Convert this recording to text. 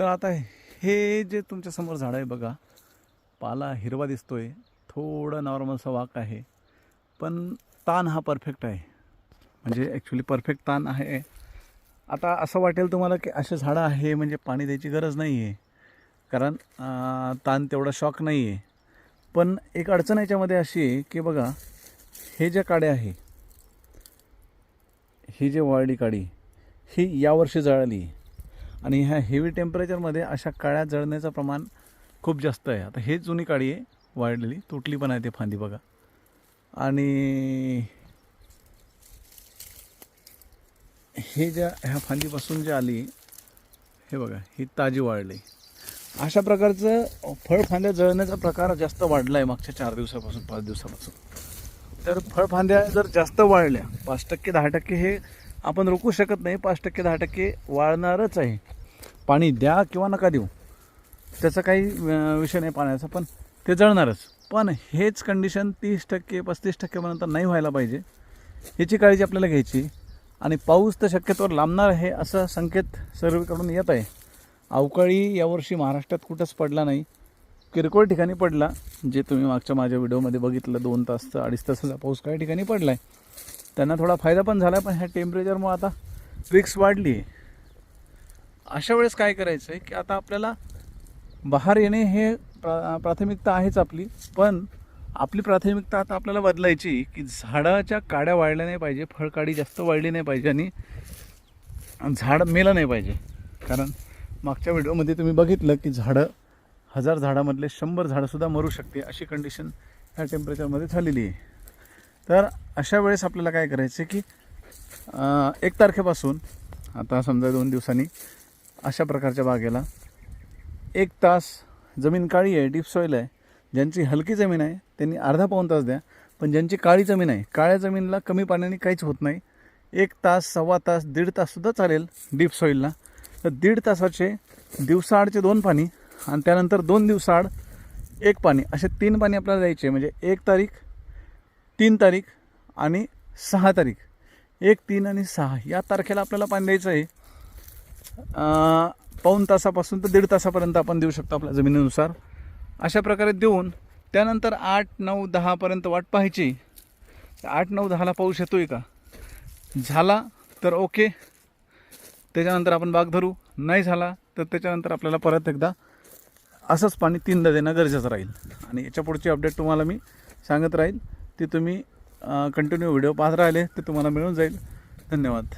तर आता हे जे तुमच्या समोर झाड आहे बघा, पाला हिरवा दिसतोय, थोडं नॉर्मलचा वाक आहे, पण ताण हा परफेक्ट आहे, म्हणजे ॲक्च्युली परफेक्ट ताण आहे. आता असं वाटेल तुम्हाला की असे झाडं आहे म्हणजे पाणी द्यायची गरज नाही आहे, कारण ताण तेवढा शॉक नाही आहे. पण एक अडचण याच्यामध्ये अशी आहे की बघा, हे जे काडे आहे, ही जी वाळली काडी ही यावर्षी जळाली आणि ह्या हेवी टेम्परेचरमध्ये अशा काळ्या जळण्याचं प्रमाण खूप जास्त आहे. आता हे जुनी काडी आहे, वाळलेली, तुटली पण आहे ते फांदी बघा. आणि हे ज्या ह्या फांदीपासून जे आली हे बघा, ही ताजी वाळली. अशा प्रकारचं फळफांद्या जळण्याचा प्रकार जास्त वाढला आहे मागच्या 4 दिवसापासून 5 दिवसापासून. तर फळफांद्या जर जास्त वाळल्या 5% 10% हे आपण रोखू शकत नाही, 5% 10% वाळणारच आहे. पाणी द्या किंवा नका देऊ, त्याचा काही विषय नाही पाण्याचा, पण ते जळणारच. पण हेच कंडिशन 30% 35%पर्यंत नाही व्हायला पाहिजे, याची काळजी आपल्याला घ्यायची. आणि पाऊस तर शक्यतोवर लांबणार आहे असं संकेत सर्वेकडून येत आहे. अवकाळी यावर्षी महाराष्ट्रात कुठंच पडला नाही, किरकोळ ठिकाणी पडला, जे तुम्ही मागच्या माझ्या व्हिडिओमध्ये बघितलं. 2 तास 2.5 तासाचा पाऊस काही ठिकाणी पडला आहे, त्यांना थोडा फायदा पण झाला. पण ह्या टेम्परेचरमुळे आता रिस्क वाढली आहे. अशा वेळेस काय करायचं आहे की आता आपल्याला बाहेर येणे हे प्राथमिकता आहेच आपली, पण आपली प्राथमिकता आता आपल्याला बदलायची की झाडाच्या काड्या वाळल्या नाही पाहिजे, फळकाडी जास्त वाळली नाही पाहिजे आणि झाड मेलं नाही पाहिजे. कारण मागच्या व्हिडिओमध्ये तुम्ही बघितलं की 1000 झाडामधले 100 झाडंसुद्धा मरू शकते, अशी कंडिशन ह्या टेम्परेचरमध्ये झालेली आहे. तर अशा वेळेस आपल्याला काय करायचं की 1 तारखेपासून आता समजा 2 दिवसांनी अशा प्रकारच्या बागेला 1 तास, जमीन काळी आहे, डीप सॉईल आहे, ज्यांची हलकी जमीन आहे त्यांनी अर्धा पाऊण तास द्या. पण ज्यांची काळी जमीन आहे, काळ्या जमीनला कमी पाण्याने काहीच होत नाही, 1 तास, सव्वा तास, 1.5 ताससुद्धा चालेल डीप सॉईलला. तर 1.5 तासाचे दिवसाआडचे 2 पाणी आणि त्यानंतर 2 दिवसाआड 1 पाणी, असे 3 पाणी आपल्याला द्यायचे. म्हणजे 1 तारीख, 3 तारीख आणि 6 तारीख, 1, 3 आणि 6 या तारखेला आपल्याला पाणी द्यायचं आहे. पाऊण तासापासून तर 1.5 तासापर्यंत आपण देऊ शकतो आपल्या जमिनीनुसार. अशा प्रकारे देऊन त्यानंतर 8, 9, 10पर्यंत वाट पाहायची. 8, 9, 10ला पाऊस येतो आहे का, झाला तर ओके, त्याच्यानंतर आपण बाग धरू. नाही झाला तर त्याच्यानंतर आपल्याला परत एकदा असंच पाणी 3दा देणं गरजेचं राहील. आणि याच्या पुढची अपडेट तुम्हाला मी सांगत राहील, ती तुम्ही कंटिन्यू व्हिडिओ पाहत राहिले तर तुम्हाला मिळून जाईल. धन्यवाद.